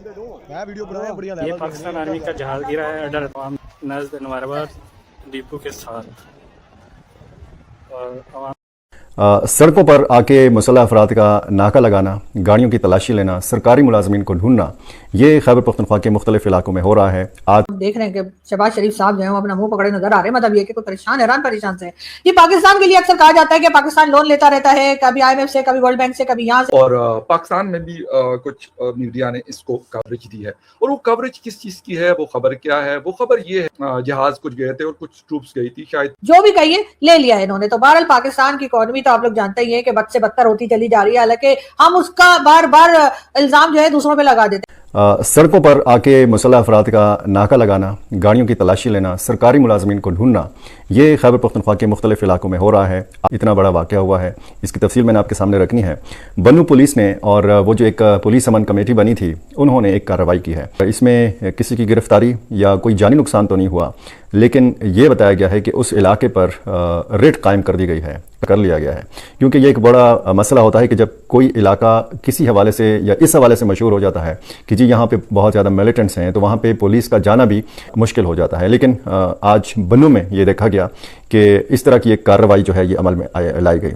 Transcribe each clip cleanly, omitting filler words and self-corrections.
ये पाकिस्तान आर्मी का जहाज गिरा है अडर अवाम नज़द नवारबाद डिपो के साथ और अवाम सड़कों पर आके मुसल्लह अफराद का नाका लगाना, गाड़ियों की तलाशी लेना, सरकारी मुलाजमीन को ढूंढना, ये खैबर पख्तूनख्वा के मुख्तलिफ इलाकों में हो रहा है। आज देख रहे हैं कि शहबाज शरीफ साहब जो है वो अपना मुंह पकड़े नजर आ रहे हैं। मतलब ये कि कोई हैरान परेशान से ये पाकिस्तान के लिए अक्सर कहा जाता है कि पाकिस्तान लोन लेता रहता है, कभी IMF से, कभी वर्ल्ड बैंक से, कभी यहाँ से। और पाकिस्तान में भी कुछ मीडिया ने इसको कवरेज दी है, और वो कवरेज किस चीज की है, वो खबर क्या है? वो खबर ये है जहाज कुछ गए थे और कुछ ट्रूप्स गई थी शायद, जो भी कहिए ले लिया है इन्होंने। तो बहरहाल पाकिस्तान की इकोनॉमी तो आप लोग जानते ही है कि बद से बदतर होती चली जा रही है, हालांकि हम उसका बार बार इल्जाम जो है दूसरों पे लगा देते हैं। सड़कों पर आके मुसल्लह अफराद का नाका लगाना, गाड़ियों की तलाशी लेना, सरकारी मुलाजमीन को ढूंढना, ये खैबर पख्तूनख्वा के मुख्तलिफ इलाकों में हो रहा है। इतना बड़ा वाक़या हुआ है, इसकी तफसील मैंने आपके सामने रखनी है। बन्नू पुलिस ने और वो जो एक पुलिस अमन कमेटी बनी थी, उन्होंने एक कार्रवाई की है। इसमें किसी की गिरफ्तारी या कोई जानी नुकसान तो नहीं हुआ, लेकिन ये बताया गया है कि उस इलाके पर रेड कायम कर दी गई है, कर लिया गया है। क्योंकि ये एक बड़ा मसला होता है कि जब कोई इलाका किसी हवाले से या इस हवाले से मशहूर हो जाता है कि जी यहाँ पे बहुत ज़्यादा मिलिटेंट्स हैं, तो वहाँ पे पुलिस का जाना भी मुश्किल हो जाता है। लेकिन आज बन्नू में ये देखा गया कि इस तरह की एक कार्रवाई जो है ये अमल में लाई गई,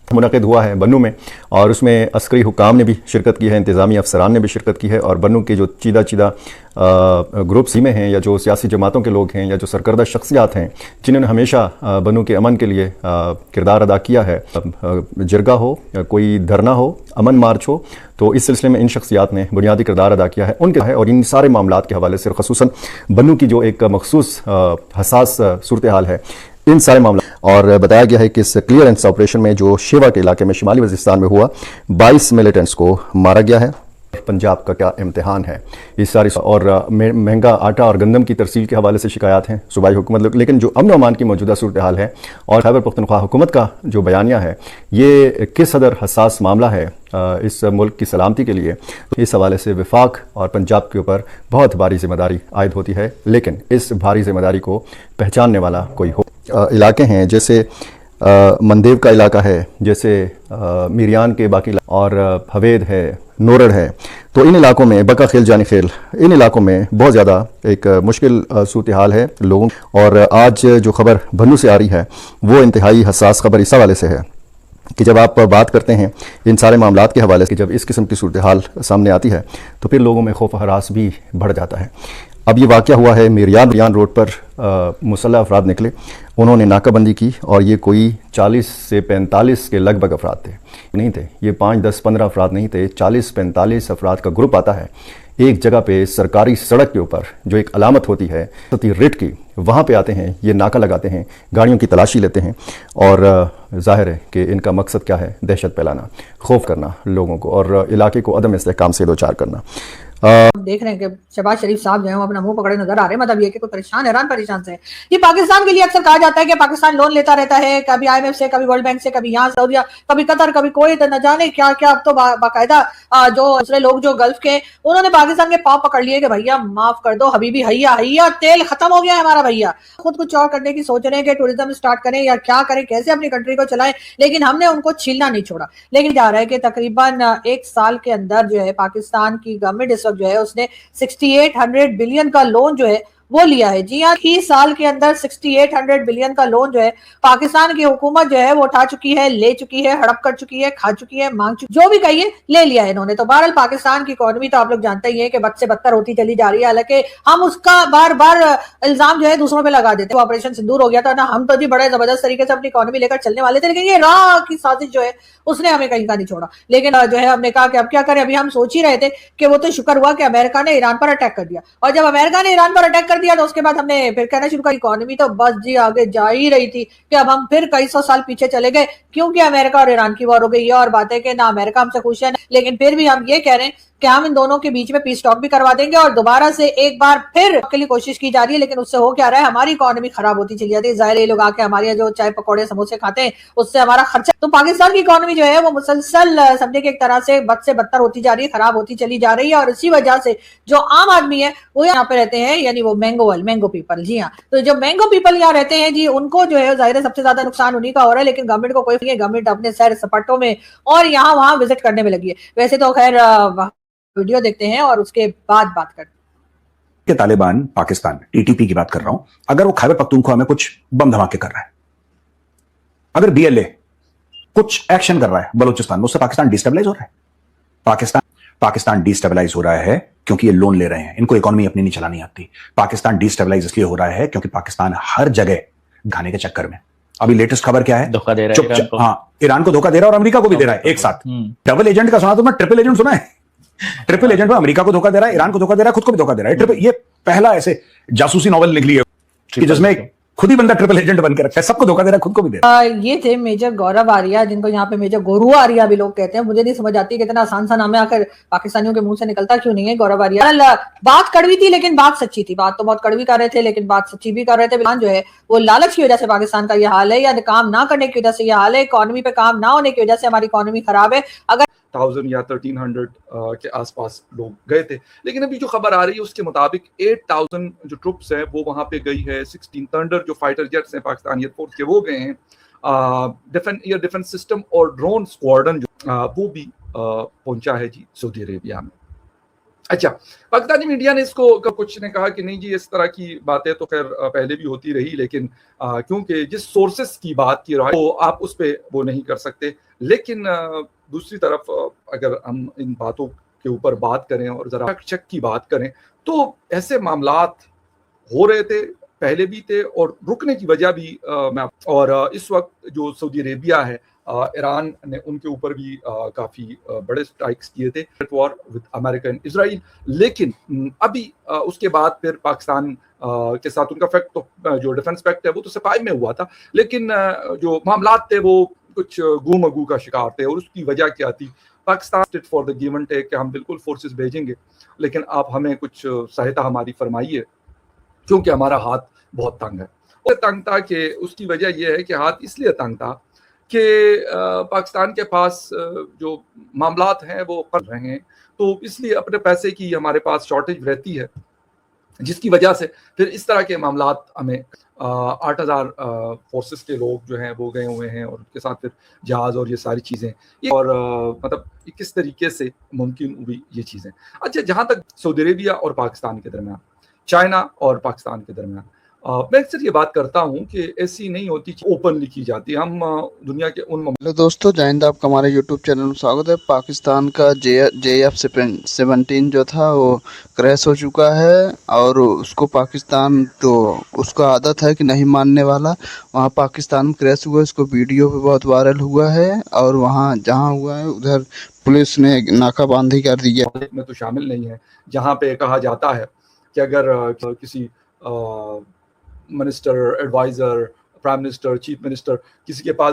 मुनक़िद हुआ है बन्नू में, और उसमें अस्करी हुकाम ने भी शिरकत की है, इंतज़ामी अफसरान ने भी शिरकत की है। और बन्नू के जो चीदा ग्रुप्स में हैं, या जो सियासी जमातों के लोग हैं, या जो सरकर्दा शख्सियात हैं जिन्होंने हमेशा बन्नू के अमन के लिए किरदार अदा किया है, जरगा हो, कोई धरना हो, अमन मार्च हो, तो इस सिलसिले में इन शख्सियात ने बुनियादी किरदार अदा किया है उनके है। और इन सारे मामलात के हवाले से ख़ुसूसन बन्नू की जो एक मखसूस हसास सूरत हाल है, इन सारे मामला, और बताया गया है कि इस क्लियरेंस ऑपरेशन में जो शेवा के इलाके में शुमाली वज़ीरिस्तान में हुआ 22 मिलिटेंट्स को मारा गया है। पंजाब का क्या इम्तिहान है इस सारी, और महंगा आटा और गंदम की तरसील के हवाले से शिकायत हैं सूबाई हुकूमत। लेकिन जो अमन अमान की मौजूदा सूरत हाल है और खैबर पख्तूनख्वा हुकूमत का जो बयानिया है, ये किस कदर हसास मामला है इस मुल्क की सलामती के लिए, इस हवाले से वफाक और पंजाब के ऊपर बहुत भारी जिम्मेदारी आयद होती है। लेकिन इस भारी जिम्मेदारी को पहचानने वाला कोई हो। इलाके हैं जैसे मंदेव का इलाका है, जैसे मीरियान के बाकी, और हवेद है, नोरड है, तो इन इलाकों में बका खेल जानी खेल, इन इलाकों में बहुत ज़्यादा एक मुश्किल सूरत हाल है लोगों। और आज जो खबर बन्नू से आ रही है वो इंतहाई हसास खबर इस हवाले से है कि जब आप बात करते हैं इन सारे मामलात के हवाले से, जब इस किस्म की सूरत हाल सामने आती है तो फिर लोगों में खौफ हरास भी बढ़ जाता है। अब ये वाक़या हुआ है मीरियान रोड पर, मुसल्लह अफराद निकले, उन्होंने नाकाबंदी की, और ये कोई 40 से 45 के लगभग अफराद थे, नहीं थे ये 5, 10, 15 अफराद नहीं थे, 40-45 अफराद का ग्रुप आता है एक जगह पे सरकारी सड़क के ऊपर, जो एक अलामत होती है रेड की, वहाँ पे आते हैं, ये नाका लगाते हैं, गाड़ियों की तलाशी लेते हैं, और ज़ाहिर है कि इनका मकसद क्या है? दहशत फैलाना, खौफ करना लोगों को, और इलाके को अदम इस्तेहकाम से दो चार करना। देख रहे हैं कि शहबाज शरीफ साहब जो है वो अपना मुंह पकड़े नजर आ रहे हैं। मतलब ये कि कोई हैरान परेशान से ये पाकिस्तान के लिए अक्सर कहा जाता है कि पाकिस्तान लोन लेता रहता है, कभी IMF से, कभी वर्ल्ड बैंक से, कभी यहाँ सऊदिया, कभी कतर, कभी कोई न जाने क्या क्या। अब तो बाकायदा जो दूसरे लोग जो गल्फ के, उन्होंने पाकिस्तान के पाँव पकड़ लिए कि भैया माफ कर दो हबीबी, हैया हैया तेल खत्म हो गया है हमारा भैया। खुद कुछ और करने की सोच रहे हैं कि टूरिज्म स्टार्ट करें या क्या करें, कैसे अपनी कंट्री को चलाएं, लेकिन हमने उनको छीलना नहीं छोड़ा। लेकिन जा रहा है कि तकरीबन 1 साल के अंदर जो है पाकिस्तान की गवर्नमेंट इस वक्त जो है उसने 6800 बिलियन का लोन जो है वो लिया है। जी हाँ, 30 साल के अंदर 6800 बिलियन का लोन जो है पाकिस्तान की हुकूमत जो है वो उठा चुकी है, ले चुकी है, हड़प कर चुकी है, खा चुकी है, मांग चुकी, जो भी कहिए ले लिया है इन्होंने। तो बहरहाल पाकिस्तान की इकोनॉमी तो आप लोग जानते ही है कि बद से बदतर होती चली जा रही है, हालांकि हम उसका बार बार इल्जाम जो है दूसरों पे लगा देते हैं। ऑपरेशन सिंदूर हो गया था ना, हम तो जी बड़े जबरदस्त तरीके से अपनी इकोनॉमी लेकर चलने वाले थे, लेकिन ये राह की साजिश जो है उसने हमें कहीं का नहीं छोड़ा। लेकिन जो है हमने कहा कि अब क्या करें, अभी हम सोच ही रहे थे कि वो तो शुक्र हुआ कि अमेरिका ने ईरान पर अटैक कर दिया, और जब अमेरिका ने ईरान पर अटैक कर दिया तो उसके बाद हमने फिर कहना शुरू कर, इकोनॉमी तो बस जी आगे जा ही रही थी कि अब हम फिर कई सौ साल पीछे चले गए, क्योंकि अमेरिका और ईरान की वॉर हो गई है। और बात है कि ना अमेरिका हमसे खुश है, लेकिन फिर भी हम ये कह रहे हैं कि हम इन दोनों के बीच में पीस टॉक भी करवा देंगे, और दोबारा से एक बार फिर के लिए कोशिश की जा रही है। लेकिन उससे हो क्या रहा है, हमारी इकोनॉमी खराब होती चली जाती है। जाहिर है ये लोग आके हमारे जो चाय पकौड़े समोसे खाते हैं उससे हमारा खर्चा, तो पाकिस्तान की इकोनॉमी जो है वो मुसलसल समझे कि एक तरह से बद से बदतर होती जा रही है, खराब होती चली जा रही है। और इसी वजह से जो आम आदमी है वो यहाँ पे रहते हैं, यानी वो मैंगो पीपल, जी हाँ, तो जो मैंगो पीपल यहाँ रहते हैं जी, उनको जो है जाहिर है सबसे ज्यादा नुकसान उन्हीं का हो रहा है। लेकिन गवर्नमेंट को कोई नहीं है, गवर्नमेंट अपने सैर सपाटों में और यहाँ वहां विजिट करने में लगी है। वैसे तो खैर वीडियो देखते हैं और उसके बाद बात करते हैं। कि तालिबान पाकिस्तान टीटीपी की बात कर रहा हूं, अगर वो खैबर पख्तूनख्वा में कुछ बम धमाके कर रहा है, अगर बीएलए कुछ एक्शन कर रहा है बलूचिस्तान में, उससे पाकिस्तान डिस्टेबलाइज हो रहा है। पाकिस्तान डिस्टेबलाइज हो रहा है क्योंकि ये लोन ले रहे हैं, इनको इकोनॉमी अपनी नहीं चलानी आती। पाकिस्तान डिस्टेबलाइज इसलिए हो रहा है क्योंकि पाकिस्तान हर जगह खाने के चक्कर में। अभी लेटेस्ट खबर क्या है? धोखा दे रहा है हाँ, ईरान को धोखा दे रहा है और अमेरिका को भी दे रहा है एक साथ। डबल एजेंट का सुना तो मैं ट्रिपल एजेंट सुना है। ट्रिपल एजेंट में अमेरिका को धोखा दे रहा है, ईरान को धोखा दे रहा है, खुद को भी धोखा दे रहा है। ये पहला ऐसे जासूसी नॉवल निकली है कि जिसमें खुद ही बंदा ट्रिपल एजेंट बन के रखा है, सबको धोखा दे रहा है, खुद को भी दे रहा है। ये थे मेजर गौरव आर्या, जिनको यहाँ पे मेजर गोरू आर्या भी लोग कहते हैं। मुझे नहीं समझ आती कि इतना आसान सा नाम है, आखिर पाकिस्तानियों के मुंह से निकलता क्यों नहीं है गौरव आर्या। बात कड़वी थी लेकिन बात सच्ची थी। बात तो बहुत कड़वी कर रहे थे लेकिन बात सच्ची भी कर रहे थे। जो है वो लालच की वजह से पाकिस्तान का ये हाल है, या काम ना करने की वजह से ये हाल है, इकोनॉमी पे काम ना होने की वजह से हमारी इकोनॉमी खराब है। अगर 1000 या 1300 के आसपास लोग गए थे, लेकिन अभी जो खबर आ रही है उसके मुताबिक 8000 जो ट्रुप्स हैं वो वहां पे गई है। 16 थंडर जो फाइटर जेट्स हैं पाकिस्तान एयरफोर्स के वो गए हैं। एयर डिफेंस सिस्टम और ड्रोन स्क्वाड्रन जो वो भी पहुंचा है जी सऊदी अरेबिया में। अच्छा, पाकिस्तानी मीडिया ने इसको कुछ ने कहा कि नहीं जी इस तरह की बातें तो खैर पहले भी होती रही, लेकिन क्योंकि जिस सोर्सेस की बात की रहा है तो आप उस पर वो नहीं कर सकते। लेकिन दूसरी तरफ अगर हम इन बातों के ऊपर बात करें और जरा चेक की बात करें तो ऐसे मामलात हो रहे थे, पहले भी थे, और रुकने की वजह भी और इस वक्त जो सऊदी अरेबिया है, ईरान ने उनके ऊपर भी काफ़ी बड़े स्ट्राइक्स किए थे, war with America and Israel. लेकिन अभी उसके बाद फिर पाकिस्तान के साथ उनका फैक्ट तो जो डिफेंस फैक्ट है वो तो सिपाही में हुआ था, लेकिन जो मामलात थे वो कुछ गूमगू का शिकार थे। और उसकी वजह क्या थी? Pakistan state for the give and take कि हम बिल्कुल फोर्सेस भेजेंगे, लेकिन आप हमें कुछ सहायता हमारी फरमाइए क्योंकि हमारा हाथ बहुत तंग है। और तंग था कि उसकी वजह यह है कि हाथ इसलिए तंग था कि पाकिस्तान के पास जो मामलात हैं वो कर रहे हैं, तो इसलिए अपने पैसे की हमारे पास शॉर्टेज रहती है, जिसकी वजह से फिर इस तरह के मामलात हमें 8000 फोर्सेस के लोग जो हैं वो गए हुए हैं और उनके साथ फिर जहाज और ये सारी चीज़ें, और मतलब किस तरीके से मुमकिन हुई ये चीज़ें। अच्छा, जहाँ तक सऊदी अरेबिया और पाकिस्तान के दरमियान, चाइना और पाकिस्तान के दरमियान, मैं अक्सर ये बात करता हूँ कि ऐसी नहीं होती, ओपनली की जाती। हम दुनिया के उन हेलो दोस्तों, जय हिंद। आपका हमारे यूट्यूब चैनल में स्वागत है। पाकिस्तान का JF-17 जो था वो क्रैश हो चुका है और उसको पाकिस्तान तो उसका आदत है कि नहीं मानने वाला। वहाँ पाकिस्तान में क्रैश हुआ, इसको वीडियो पे बहुत वायरल हुआ है और वहाँ जहाँ हुआ है उधर पुलिस ने नाकाबंदी कर दी है। में तो शामिल नहीं है, जहाँ पे कहा जाता है कि अगर किसी minister, adviser, prime minister, chief minister किसी के पास